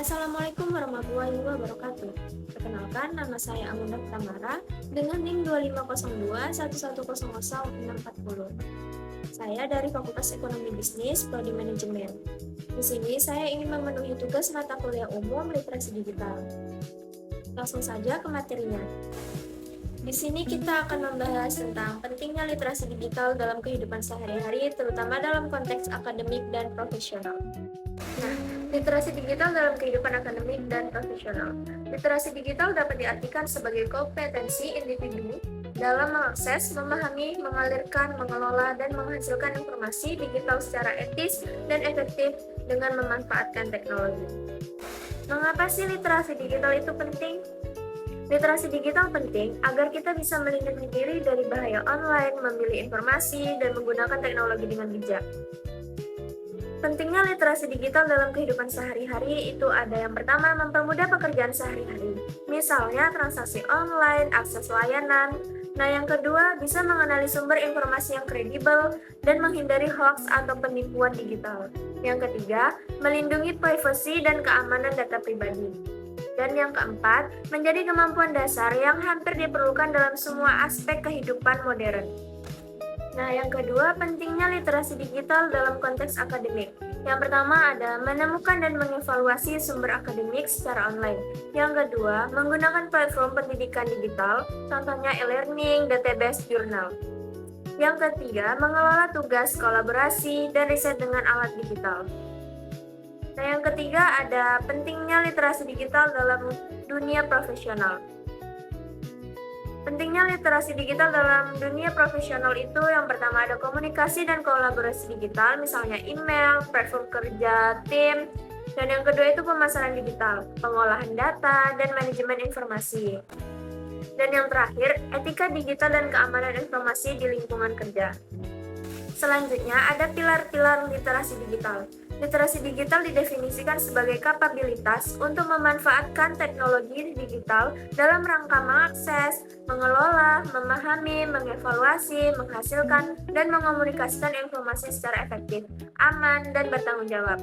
Assalamualaikum warahmatullahi wabarakatuh. Perkenalkan, nama saya Amanda Tamara dengan NIM 250211000640. Saya dari Fakultas Ekonomi Bisnis, Prodi Manajemen. Di sini saya ingin memenuhi tugas mata kuliah umum literasi digital. Langsung saja ke materinya. Di sini kita akan membahas tentang pentingnya literasi digital dalam kehidupan sehari-hari, terutama dalam konteks akademik dan profesional. Nah, literasi digital dalam kehidupan akademik dan profesional. Literasi digital dapat diartikan sebagai kompetensi individu dalam mengakses, memahami, mengalirkan, mengelola, dan menghasilkan informasi digital secara etis dan efektif dengan memanfaatkan teknologi. Mengapa sih literasi digital itu penting? Literasi digital penting agar kita bisa melindungi diri dari bahaya online, memilih informasi, dan menggunakan teknologi dengan bijak. Pentingnya literasi digital dalam kehidupan sehari-hari itu ada yang pertama, mempermudah pekerjaan sehari-hari. Misalnya transaksi online, akses layanan. Nah, yang kedua, bisa mengenali sumber informasi yang kredibel dan menghindari hoax atau penipuan digital. Yang ketiga, melindungi privasi dan keamanan data pribadi. Dan yang keempat, menjadi kemampuan dasar yang hampir diperlukan dalam semua aspek kehidupan modern. Nah, yang kedua, pentingnya literasi digital dalam konteks akademik. Yang pertama ada menemukan dan mengevaluasi sumber akademik secara online. Yang kedua, menggunakan platform pendidikan digital, contohnya e-learning, database, jurnal. Yang ketiga, mengelola tugas, kolaborasi, dan riset dengan alat digital. Nah, yang ketiga ada pentingnya literasi digital dalam dunia profesional. Pentingnya literasi digital dalam dunia profesional itu yang pertama ada komunikasi dan kolaborasi digital, misalnya email, platform kerja, tim, dan yang kedua itu pemasaran digital, pengolahan data, dan manajemen informasi. Dan yang terakhir, etika digital dan keamanan informasi di lingkungan kerja. Selanjutnya ada pilar-pilar literasi digital. Literasi digital didefinisikan sebagai kapabilitas untuk memanfaatkan teknologi digital dalam rangka mengakses, mengelola, memahami, mengevaluasi, menghasilkan, dan mengomunikasikan informasi secara efektif, aman, dan bertanggung jawab.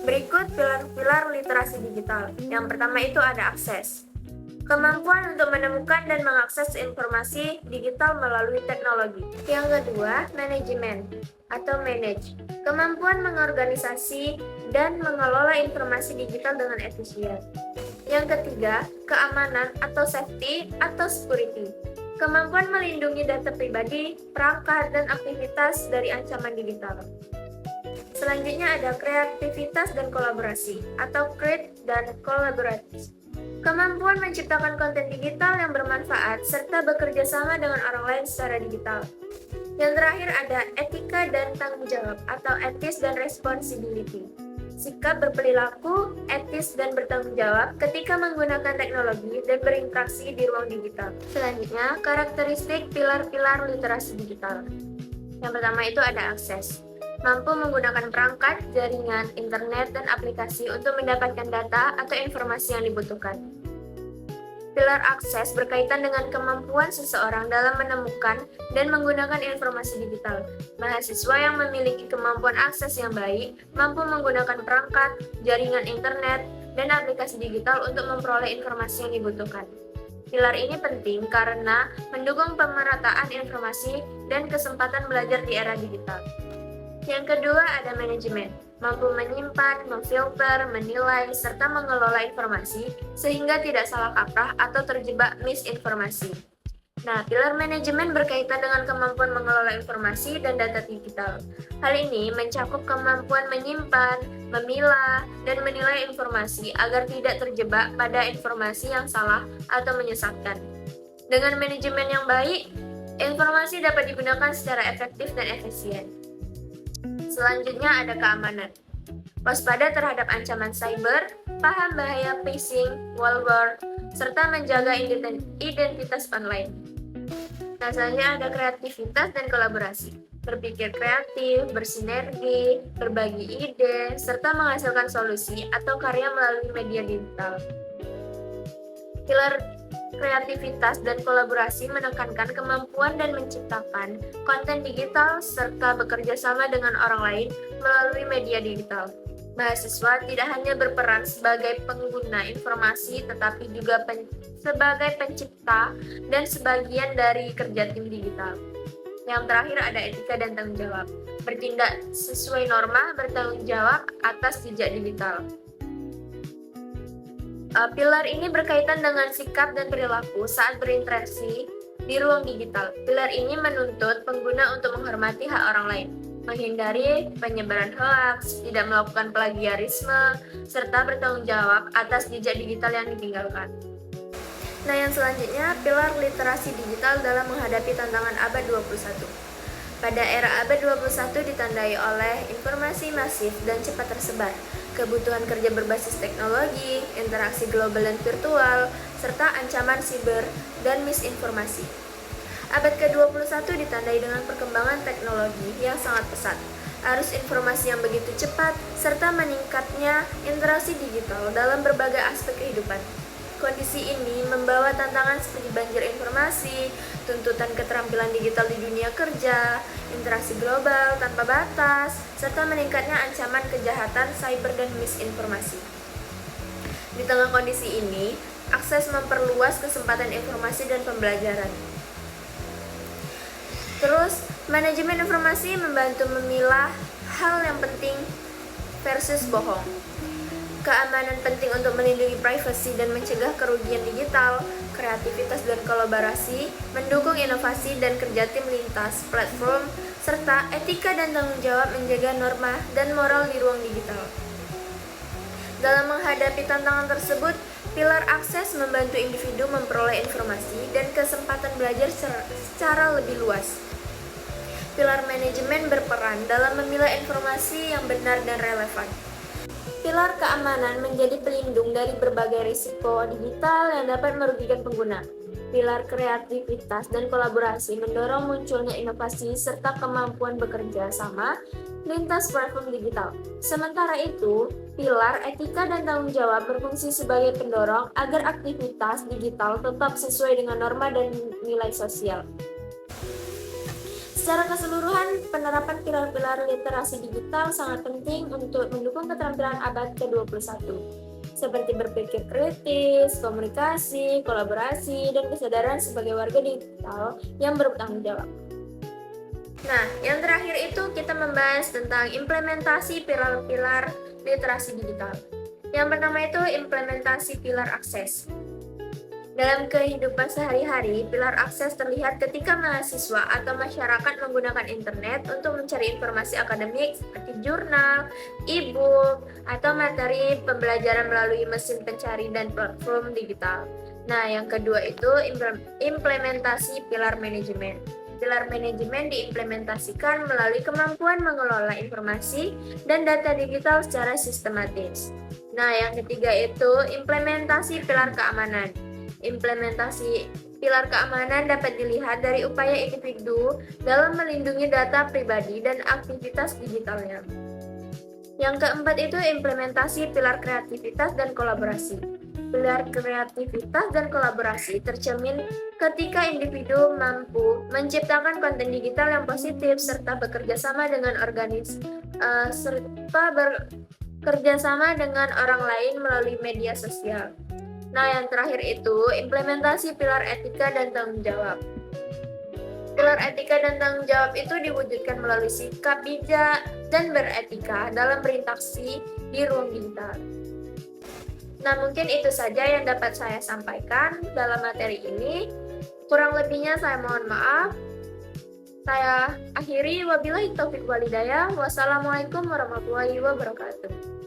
Berikut pilar-pilar literasi digital. Yang pertama itu ada akses. Kemampuan untuk menemukan dan mengakses informasi digital melalui teknologi. Yang kedua, manajemen atau manage. Kemampuan mengorganisasi dan mengelola informasi digital dengan efisien. Yang ketiga, keamanan atau safety atau security. Kemampuan melindungi data pribadi, perangkat, dan aktivitas dari ancaman digital. Selanjutnya ada kreativitas dan kolaborasi atau create dan collaborate. Kemampuan menciptakan konten digital yang bermanfaat serta bekerja sama dengan orang lain secara digital. Yang terakhir ada etika dan tanggung jawab atau ethics dan responsibility. Sikap berperilaku, etis dan bertanggung jawab ketika menggunakan teknologi dan berinteraksi di ruang digital. Selanjutnya, karakteristik pilar-pilar literasi digital. Yang pertama itu ada akses. Mampu menggunakan perangkat, jaringan, internet, dan aplikasi untuk mendapatkan data atau informasi yang dibutuhkan. Pilar akses berkaitan dengan kemampuan seseorang dalam menemukan dan menggunakan informasi digital. Mahasiswa yang memiliki kemampuan akses yang baik mampu menggunakan perangkat, jaringan internet, dan aplikasi digital untuk memperoleh informasi yang dibutuhkan. Pilar ini penting karena mendukung pemerataan informasi dan kesempatan belajar di era digital. Yang kedua ada manajemen, mampu menyimpan, memfilter, menilai, serta mengelola informasi sehingga tidak salah kaprah atau terjebak misinformasi. Nah, pilar manajemen berkaitan dengan kemampuan mengelola informasi dan data digital. Hal ini mencakup kemampuan menyimpan, memilah, dan menilai informasi agar tidak terjebak pada informasi yang salah atau menyesatkan. Dengan manajemen yang baik, informasi dapat digunakan secara efektif dan efisien. Selanjutnya ada keamanan. Waspada terhadap ancaman cyber, paham bahaya phishing, malware, serta menjaga identitas online. Nah, selanjutnya ada kreativitas dan kolaborasi. Berpikir kreatif, bersinergi, berbagi ide, serta menghasilkan solusi atau karya melalui media digital. Pilar kreativitas dan kolaborasi menekankan kemampuan dan menciptakan konten digital serta bekerja sama dengan orang lain melalui media digital. Mahasiswa tidak hanya berperan sebagai pengguna informasi, tetapi juga sebagai pencipta dan sebagian dari kerja tim digital. Yang terakhir ada etika dan tanggung jawab. Bertindak sesuai norma, bertanggung jawab atas jejak digital. Pilar ini berkaitan dengan sikap dan perilaku saat berinteraksi di ruang digital. Pilar ini menuntut pengguna untuk menghormati hak orang lain, menghindari penyebaran hoaks, tidak melakukan plagiarisme, serta bertanggung jawab atas jejak digital yang ditinggalkan. Nah, yang selanjutnya, pilar literasi digital dalam menghadapi tantangan abad 21. Pada era abad 21 ditandai oleh informasi masif dan cepat tersebar, kebutuhan kerja berbasis teknologi, interaksi global dan virtual, serta ancaman siber dan misinformasi. Abad ke-21 ditandai dengan perkembangan teknologi yang sangat pesat, arus informasi yang begitu cepat, serta meningkatnya interaksi digital dalam berbagai aspek kehidupan. Kondisi ini membawa tantangan seperti banjir informasi, tuntutan keterampilan digital di dunia kerja, interaksi global tanpa batas, serta meningkatnya ancaman kejahatan cyber dan misinformasi. Di tengah kondisi ini, akses memperluas kesempatan informasi dan pembelajaran. Terus, manajemen informasi membantu memilah hal yang penting versus bohong. Keamanan penting untuk melindungi privasi dan mencegah kerugian digital, kreativitas dan kolaborasi, mendukung inovasi dan kerja tim lintas platform, serta etika dan tanggung jawab menjaga norma dan moral di ruang digital. Dalam menghadapi tantangan tersebut, pilar akses membantu individu memperoleh informasi dan kesempatan belajar secara lebih luas. Pilar manajemen berperan dalam memilah informasi yang benar dan relevan. Pilar keamanan menjadi pelindung dari berbagai risiko digital yang dapat merugikan pengguna. Pilar kreativitas dan kolaborasi mendorong munculnya inovasi serta kemampuan bekerja sama lintas platform digital. Sementara itu, pilar etika dan tanggung jawab berfungsi sebagai pendorong agar aktivitas digital tetap sesuai dengan norma dan nilai sosial. Secara keseluruhan, penerapan pilar-pilar literasi digital sangat penting untuk mendukung keterampilan abad ke-21, seperti berpikir kritis, komunikasi, kolaborasi, dan kesadaran sebagai warga digital yang bertanggung jawab. Nah, yang terakhir itu kita membahas tentang implementasi pilar-pilar literasi digital. Yang pertama itu implementasi pilar akses. Dalam kehidupan sehari-hari, pilar akses terlihat ketika mahasiswa atau masyarakat menggunakan internet untuk mencari informasi akademik seperti jurnal, e-book, atau materi pembelajaran melalui mesin pencari dan platform digital. Nah, yang kedua itu implementasi pilar manajemen. Pilar manajemen diimplementasikan melalui kemampuan mengelola informasi dan data digital secara sistematis. Nah, yang ketiga itu implementasi pilar keamanan. Implementasi pilar keamanan dapat dilihat dari upaya individu dalam melindungi data pribadi dan aktivitas digitalnya. Yang keempat itu implementasi pilar kreativitas dan kolaborasi. Pilar kreativitas dan kolaborasi tercermin ketika individu mampu menciptakan konten digital yang positif serta bekerja sama dengan orang lain melalui media sosial. Nah, yang terakhir itu implementasi pilar etika dan tanggung jawab. Pilar etika dan tanggung jawab itu diwujudkan melalui sikap bijak dan beretika dalam berinteraksi di ruang digital. Nah, mungkin itu saja yang dapat saya sampaikan dalam materi ini. Kurang lebihnya saya mohon maaf. Saya akhiri, wabillahi taufiq walhidayah. Wassalamualaikum warahmatullahi wabarakatuh.